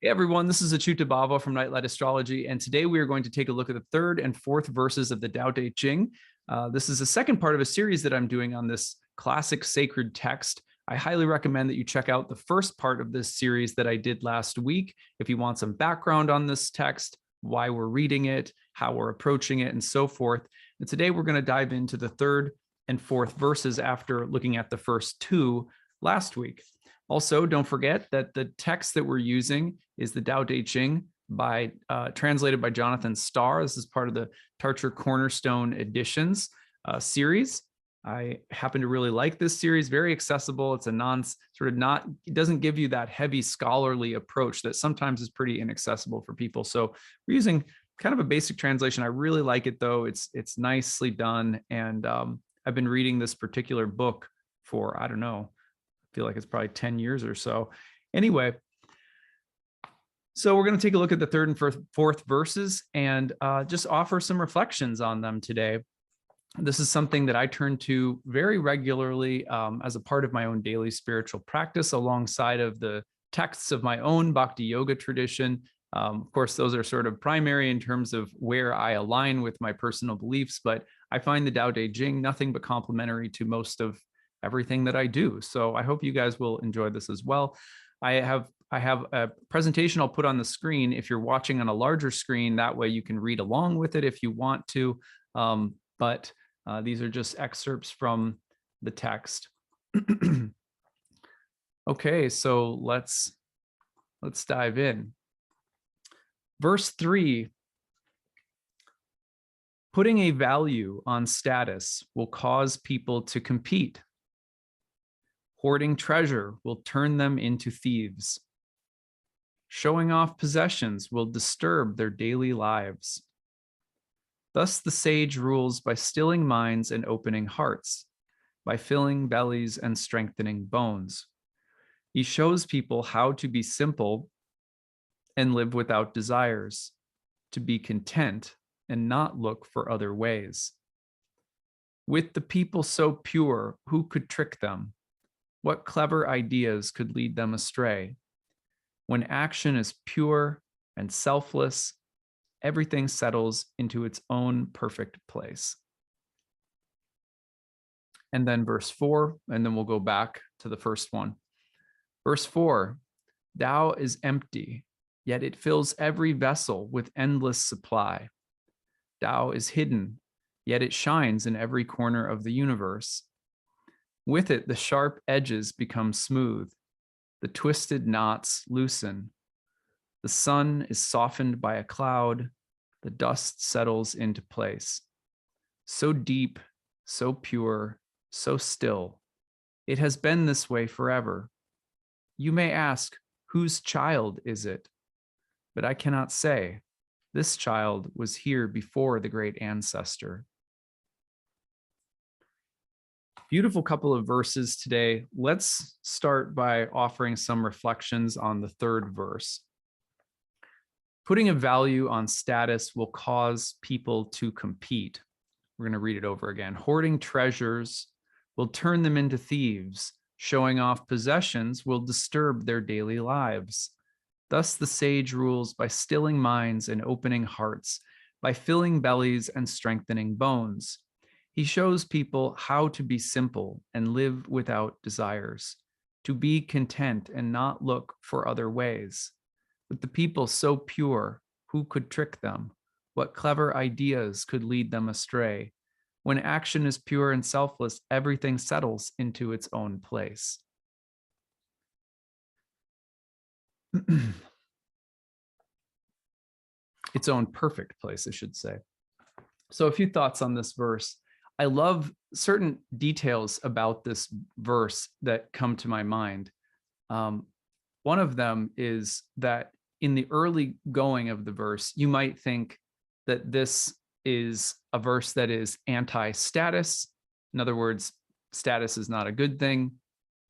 Hey everyone, this is acyuta-bhava from Nightlight Astrology, and today we are going to take a look at the third and fourth verses of the Tao Te Ching. This is the second part of a series that I'm doing on this classic sacred text. I highly recommend that you check out the first part of this series that I did last week if you want some background on this text, why we're reading it, how we're approaching it, and so forth. And today we're going to dive into the third and fourth verses after looking at the first two last week. Also, don't forget that the text that we're using is the Tao Te Ching translated by Jonathan Starr. This is part of the Tarcher Cornerstone Editions series. I happen to really like this series, very accessible. It's it doesn't give you that heavy scholarly approach that sometimes is pretty inaccessible for people. So we're using kind of a basic translation. I really like it though. It's nicely done. And I've been reading this particular book for, I don't know, feel like it's probably 10 years or so. Anyway, so we're going to take a look at the third and fourth verses and just offer some reflections on them today. This is something that I turn to very regularly as a part of my own daily spiritual practice alongside of the texts of my own Bhakti yoga tradition. Of course, those are sort of primary in terms of where I align with my personal beliefs, but I find the Tao Te Ching nothing but complementary to most of everything that I do. So I hope you guys will enjoy this as well. I have a presentation I'll put on the screen. If you're watching on a larger screen, that way you can read along with it if you want to. But these are just excerpts from the text. Okay, so let's dive in. Verse 3, putting a value on status will cause people to compete. Hoarding treasure will turn them into thieves. Showing off possessions will disturb their daily lives. Thus the sage rules by stilling minds and opening hearts, by filling bellies and strengthening bones. He shows people how to be simple and live without desires, to be content and not look for other ways. With the people so pure, who could trick them? What clever ideas could lead them astray? When action is pure and selfless, everything settles into its own perfect place. And then verse 4, and then we'll go back to the first one. Verse 4, Tao is empty, yet it fills every vessel with endless supply. Tao is hidden, yet it shines in every corner of the universe. With it, the sharp edges become smooth. The twisted knots loosen. The sun is softened by a cloud. The dust settles into place. So deep, so pure, so still. It has been this way forever. You may ask, whose child is it? But I cannot say. This child was here before the great ancestor. Beautiful couple of verses today. Let's start by offering some reflections on the third verse. Putting a value on status will cause people to compete. We're going to read it over again. Hoarding treasures will turn them into thieves. Showing off possessions will disturb their daily lives. Thus the sage rules by stilling minds and opening hearts, by filling bellies and strengthening bones. He shows people how to be simple and live without desires, to be content and not look for other ways. With the people so pure, who could trick them? What clever ideas could lead them astray? When action is pure and selfless, everything settles into its own place. Its own perfect place, I should say. So a few thoughts on this verse. I love certain details about this verse that come to my mind. One of them is that in the early going of the verse, you might think that this is a verse that is anti-status. In other words, status is not a good thing.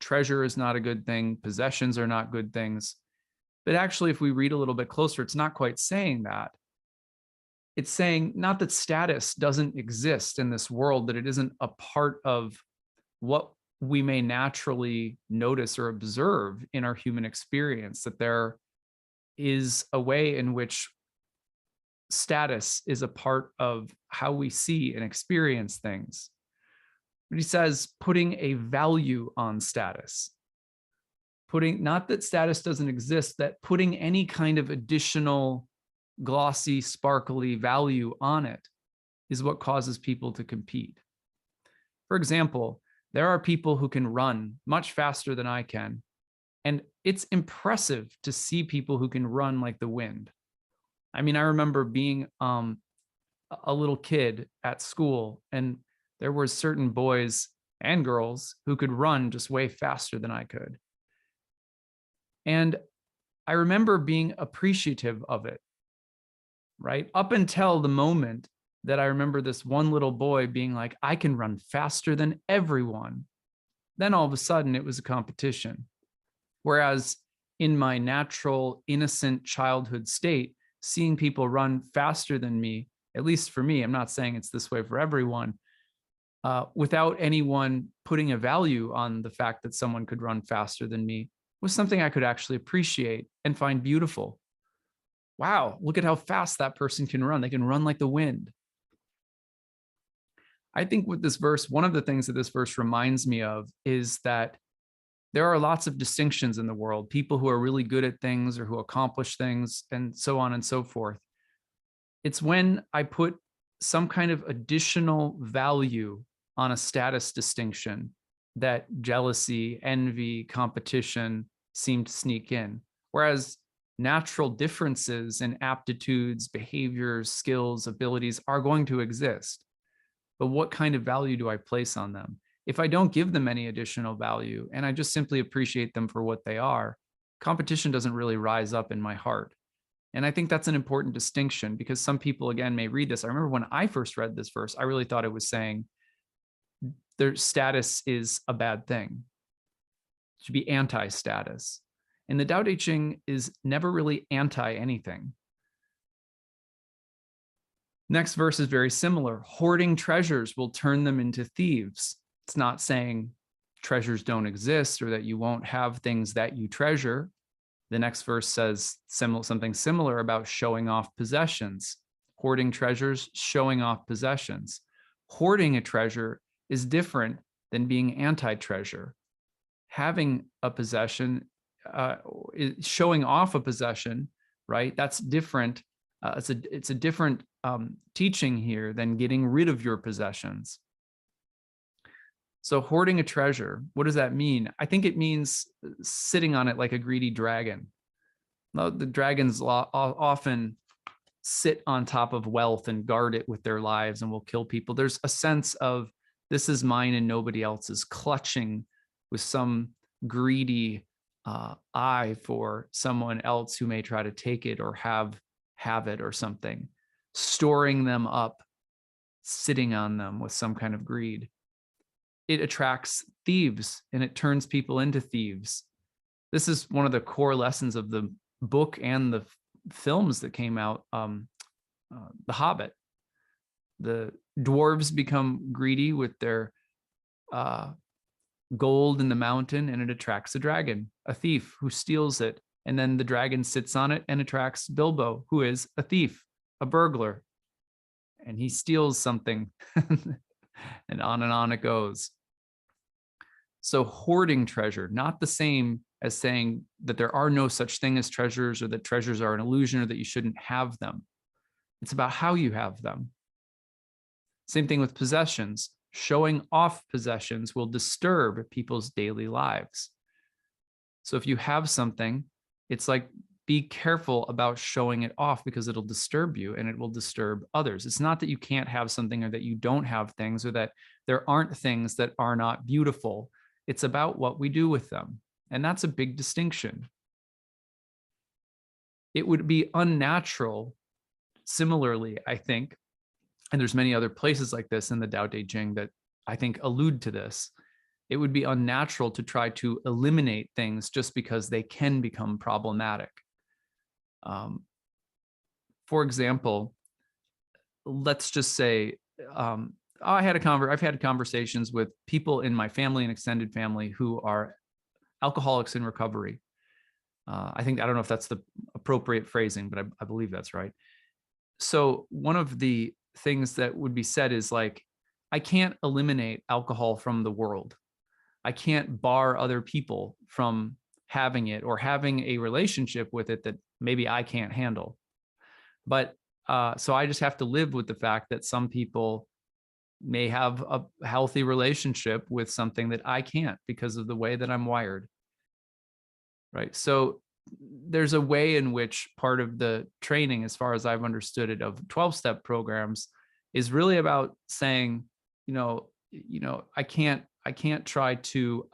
Treasure is not a good thing. Possessions are not good things. But actually, if we read a little bit closer, it's not quite saying that. It's saying not that status doesn't exist in this world, that it isn't a part of what we may naturally notice or observe in our human experience, that there is a way in which status is a part of how we see and experience things. But he says putting a value on status, putting, not that status doesn't exist, that putting any kind of additional glossy, sparkly value on it is what causes people to compete. For example, there are people who can run much faster than I can, and it's impressive to see people who can run like the wind. I mean, I remember being a little kid at school, and there were certain boys and girls who could run just way faster than I could. And I remember being appreciative of it, right? Up until the moment that I remember this one little boy being like, I can run faster than everyone. Then all of a sudden it was a competition. Whereas in my natural, innocent childhood state, seeing people run faster than me, at least for me, I'm not saying it's this way for everyone, without anyone putting a value on the fact that someone could run faster than me, was something I could actually appreciate and find beautiful. Wow, look at how fast that person can run. They can run like the wind. I think with this verse, one of the things that this verse reminds me of is that there are lots of distinctions in the world, people who are really good at things or who accomplish things and so on and so forth. It's when I put some kind of additional value on a status distinction that jealousy, envy, competition seem to sneak in. Whereas natural differences in aptitudes, behaviors, skills, abilities are going to exist. But what kind of value do I place on them? If I don't give them any additional value and I just simply appreciate them for what they are, competition doesn't really rise up in my heart. And I think that's an important distinction because some people, again, may read this. I remember when I first read this verse, I really thought it was saying their status is a bad thing. It should be anti-status. And the Tao Te Ching is never really anti anything. Next verse is very similar. Hoarding treasures will turn them into thieves. It's not saying treasures don't exist or that you won't have things that you treasure. The next verse says something similar about showing off possessions. Hoarding treasures, showing off possessions. Hoarding a treasure is different than being anti-treasure. Having a possession, showing off a possession, right? That's different. It's a different teaching here than getting rid of your possessions. So hoarding a treasure, what does that mean? I think it means sitting on it like a greedy dragon. The dragons often sit on top of wealth and guard it with their lives and will kill people. There's a sense of this is mine and nobody else's, clutching with some greedy eye for someone else who may try to take it or have it or something, storing them up, sitting on them with some kind of greed. It attracts thieves and it turns people into thieves. This is one of the core lessons of the book and the films that came out. The Hobbit, the dwarves become greedy with their gold in the mountain, and it attracts a dragon, a thief who steals it. And then the dragon sits on it and attracts Bilbo, who is a thief, a burglar. And he steals something and on it goes. So hoarding treasure, not the same as saying that there are no such thing as treasures or that treasures are an illusion or that you shouldn't have them. It's about how you have them. Same thing with possessions. Showing off possessions will disturb people's daily lives. So if you have something, it's like, be careful about showing it off because it'll disturb you and it will disturb others. It's not that you can't have something or that you don't have things or that there aren't things that are not beautiful. It's about what we do with them. And that's a big distinction. It would be unnatural, similarly, I think, and there's many other places like this in the Tao Te Ching that I think allude to this. It would be unnatural to try to eliminate things just because they can become problematic. For example, let's just say, I've had conversations with people in my family and extended family who are alcoholics in recovery. I don't know if that's the appropriate phrasing, but I believe that's right. So one of the things that would be said is like, I can't eliminate alcohol from the world. I can't bar other people from having it or having a relationship with it that maybe I can't handle. But so I just have to live with the fact that some people may have a healthy relationship with something that I can't because of the way that I'm wired. Right. So there's a way in which part of the training, as far as I've understood it, of 12-step programs is really about saying, I can't try to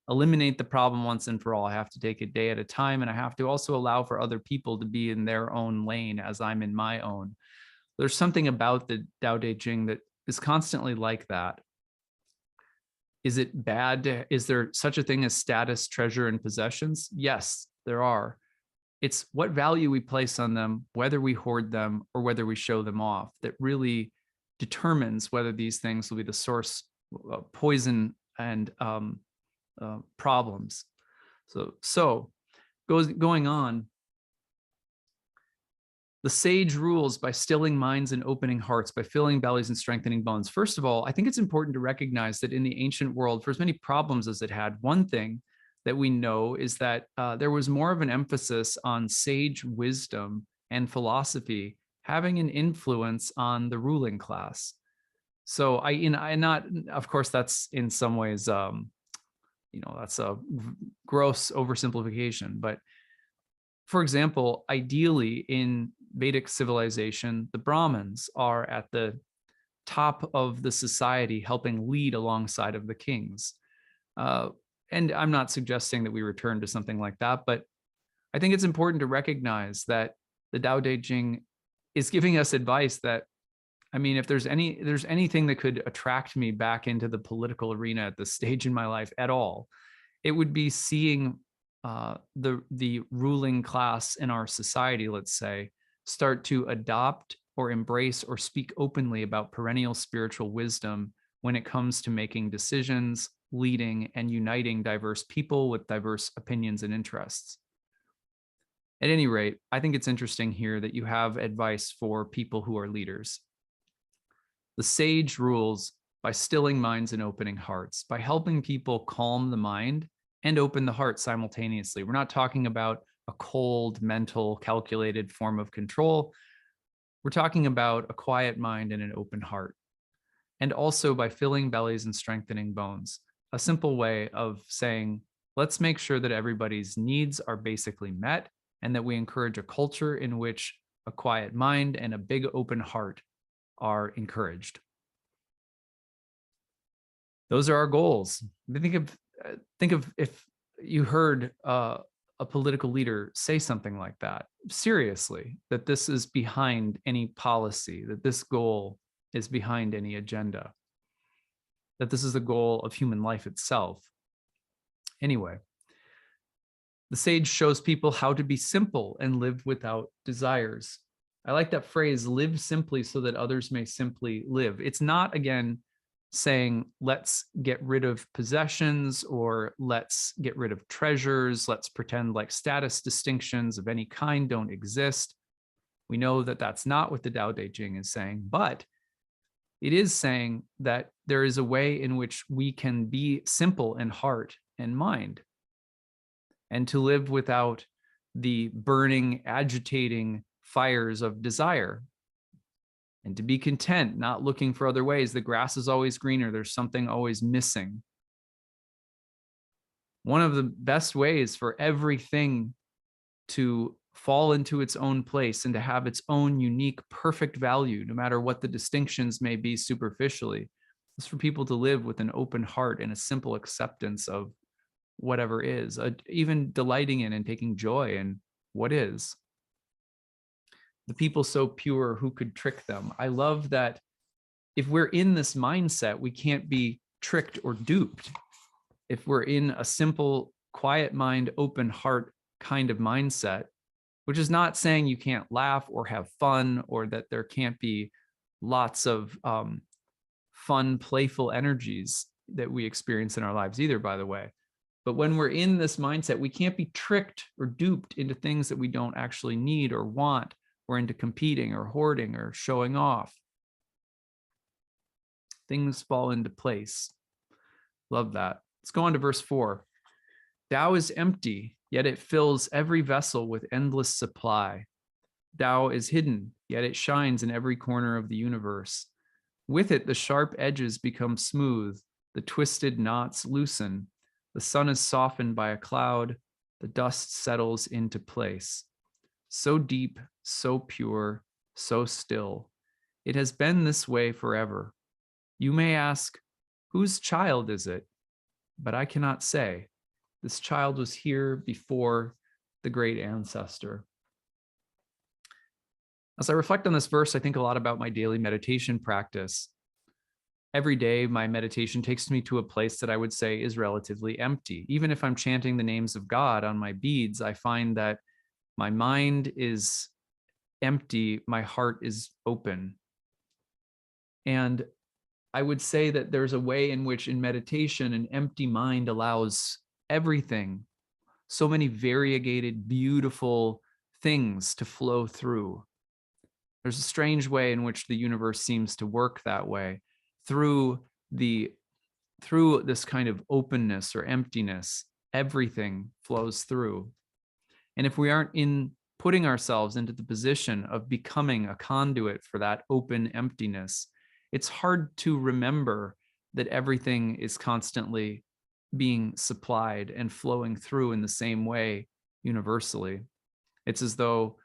eliminate the problem once and for all. I have to take it day at a time, and I have to also allow for other people to be in their own lane as I'm in my own. There's something about the Tao Te Ching that is constantly like that. Is it bad? Is there such a thing as status, treasure, and possessions? Yes, there are. It's what value we place on them, whether we hoard them or whether we show them off, that really determines whether these things will be the source of poison and problems. So going on, the sage rules by stilling minds and opening hearts, by filling bellies and strengthening bones. First of all, I think it's important to recognize that in the ancient world, for as many problems as it had, one thing that we know is that there was more of an emphasis on sage wisdom and philosophy having an influence on the ruling class. So of course, that's in some ways, that's a gross oversimplification, but for example, ideally in Vedic civilization, the Brahmins are at the top of the society, helping lead alongside of the kings. And I'm not suggesting that we return to something like that, but I think it's important to recognize that the Tao Te Ching is giving us advice that, I mean, if there's anything that could attract me back into the political arena at this stage in my life at all, it would be seeing the ruling class in our society, let's say, start to adopt or embrace or speak openly about perennial spiritual wisdom when it comes to making decisions, leading, and uniting diverse people with diverse opinions and interests. At any rate, I think it's interesting here that you have advice for people who are leaders. The sage rules by stilling minds and opening hearts, by helping people calm the mind and open the heart simultaneously. We're not talking about a cold, mental, calculated form of control. We're talking about a quiet mind and an open heart. And also by filling bellies and strengthening bones, a simple way of saying, let's make sure that everybody's needs are basically met and that we encourage a culture in which a quiet mind and a big open heart are encouraged. Those are our goals. Think of if you heard a political leader say something like that, seriously, that this is behind any policy, that this goal is behind any agenda, that this is the goal of human life itself. Anyway, the sage shows people how to be simple and live without desires. I like that phrase, live simply so that others may simply live. It's not, again, saying, let's get rid of possessions or let's get rid of treasures. Let's pretend like status distinctions of any kind don't exist. We know that that's not what the Tao Te Ching is saying, but it is saying that there is a way in which we can be simple in heart and mind and to live without the burning, agitating fires of desire, and to be content, not looking for other ways. The grass is always greener. There's something always missing. One of the best ways for everything to fall into its own place and to have its own unique, perfect value, no matter what the distinctions may be superficially, is for people to live with an open heart and a simple acceptance of whatever is, even delighting in and taking joy in what is. The people so pure, who could trick them? I love that if we're in this mindset, we can't be tricked or duped. If we're in a simple, quiet mind, open heart kind of mindset, which is not saying you can't laugh or have fun or that there can't be lots of fun, playful energies that we experience in our lives either, by the way. But when we're in this mindset, we can't be tricked or duped into things that we don't actually need or want, or into competing or hoarding or showing off. Things fall into place. Love that. Let's go on to verse 4. Tao is empty, yet it fills every vessel with endless supply. Tao is hidden, yet it shines in every corner of the universe. With it, the sharp edges become smooth, the twisted knots loosen. The sun is softened by a cloud, the dust settles into place. So deep, so pure, so still. It has been this way forever. You may ask, whose child is it? But I cannot say. This child was here before the great ancestor. As I reflect on this verse, I think a lot about my daily meditation practice. Every day, my meditation takes me to a place that I would say is relatively empty. Even if I'm chanting the names of God on my beads, I find that my mind is empty, my heart is open. And I would say that there's a way in which in meditation, an empty mind allows everything, so many variegated, beautiful things to flow through. There's a strange way in which the universe seems to work that way, through this kind of openness or emptiness. Everything flows through. And if we aren't putting ourselves into the position of becoming a conduit for that open emptiness, it's hard to remember that everything is constantly being supplied and flowing through in the same way universally. It's as though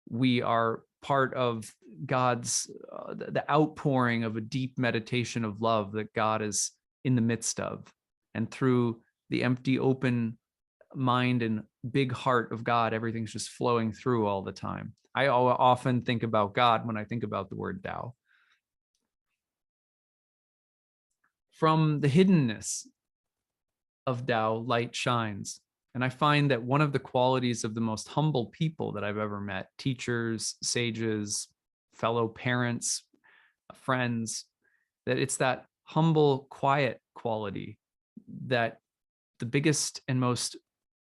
we are part of God's, the outpouring of a deep meditation of love that God is in the midst of. And through the empty, open mind and big heart of God, everything's just flowing through all the time. I often think about God when I think about the word Tao. From the hiddenness of Tao, light shines. And I find that one of the qualities of the most humble people that I've ever met, teachers, sages, fellow parents, friends, that it's that humble, quiet quality that the biggest and most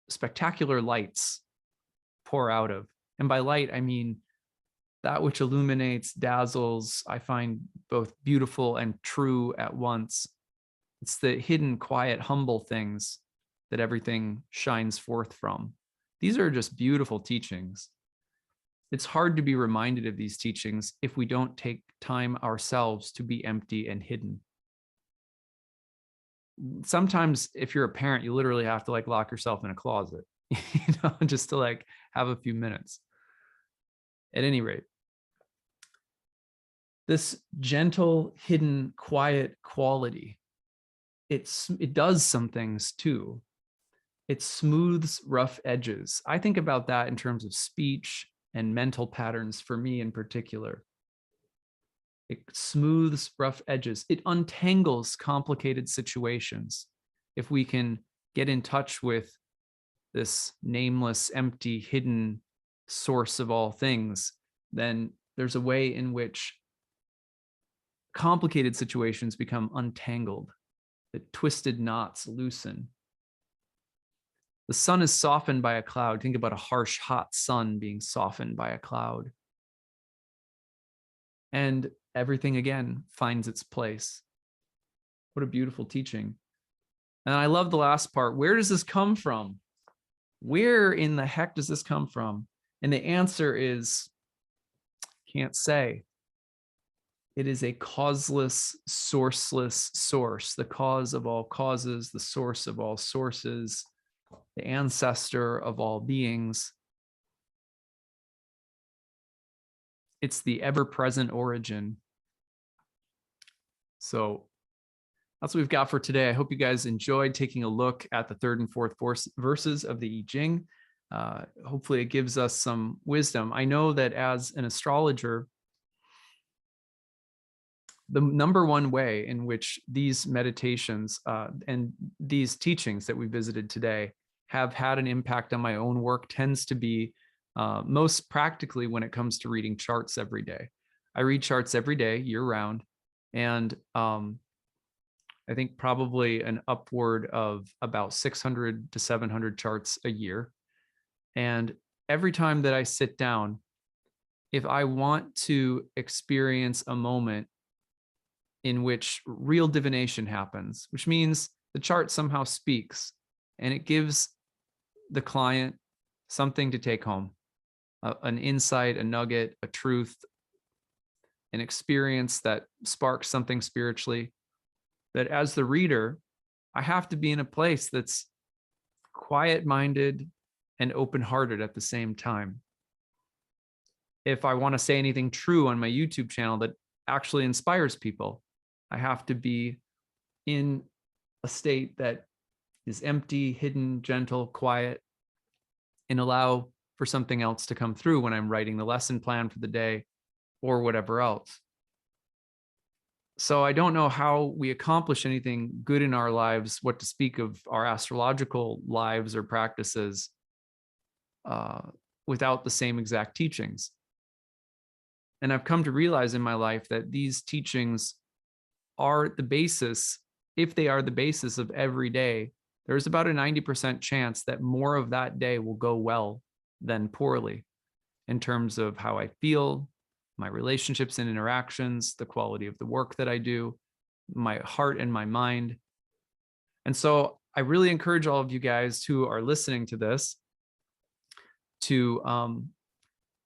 spectacular lights pour out of. And by light, I mean that which illuminates, dazzles, I find both beautiful and true at once. It's the hidden, quiet, humble things that everything shines forth from. These are just beautiful teachings. It's hard to be reminded of these teachings if we don't take time ourselves to be empty and hidden. Sometimes if you're a parent, you literally have to lock yourself in a closet, just to have a few minutes. At any rate, this gentle, hidden, quiet quality, it does some things too. It smooths rough edges. I think about that in terms of speech and mental patterns for me in particular. It smooths rough edges. It untangles complicated situations. If we can get in touch with this nameless, empty, hidden source of all things, then there's a way in which complicated situations become untangled. The twisted knots loosen. The sun is softened by a cloud. Think about a harsh, hot sun being softened by a cloud. And everything again finds its place. What a beautiful teaching. And I love the last part. Where does this come from? Where in the heck does this come from? And the answer is, can't say. It is a causeless, sourceless source, the cause of all causes, the source of all sources, the ancestor of all beings. It's the ever-present origin. So that's what we've got for today. I hope you guys enjoyed taking a look at the third and fourth verses of the I Ching. Hopefully it gives us some wisdom. I know that as an astrologer, the number one way in which these meditations and these teachings that we visited today have had an impact on my own work tends to be most practically when it comes to reading charts every day. I read charts every day, year round, and I think probably an upward of about 600 to 700 charts a year. And every time that I sit down, if I want to experience a moment in which real divination happens, which means the chart somehow speaks and it gives the client something to take home, an insight, a nugget, a truth, an experience that sparks something spiritually, that as the reader, I have to be in a place that's quiet-minded and open-hearted at the same time. If I want to say anything true on my YouTube channel that actually inspires people, I have to be in a state that is empty, hidden, gentle, quiet, and allow for something else to come through when I'm writing the lesson plan for the day or whatever else. So I don't know how we accomplish anything good in our lives, what to speak of our astrological lives or practices, without the same exact teachings. And I've come to realize in my life that these teachings are the basis. If they are the basis of every day, there's about a 90% chance that more of that day will go well than poorly in terms of how I feel, my relationships and interactions, the quality of the work that I do, my heart and my mind. And so I really encourage all of you guys who are listening to this to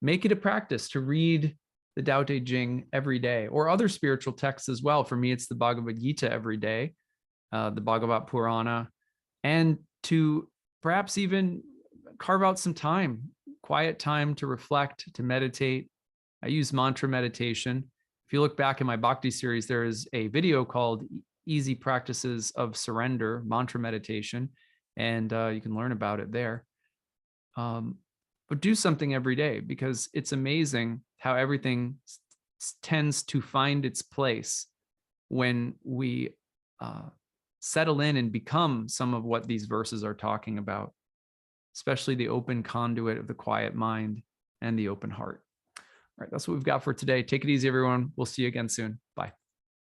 make it a practice to read the Tao Te Ching every day, or other spiritual texts as well. For me, it's the Bhagavad Gita every day, the Bhagavat Purana, and to perhaps even carve out some time, quiet time to reflect, to meditate. I use mantra meditation. If you look back in my Bhakti series, there is a video called Easy Practices of Surrender, Mantra Meditation, and you can learn about it there. But do something every day, because it's amazing how everything tends to find its place when we settle in and become some of what these verses are talking about, especially the open conduit of the quiet mind and the open heart. All right, that's what we've got for today. Take it easy, everyone. We'll see you again soon. Bye.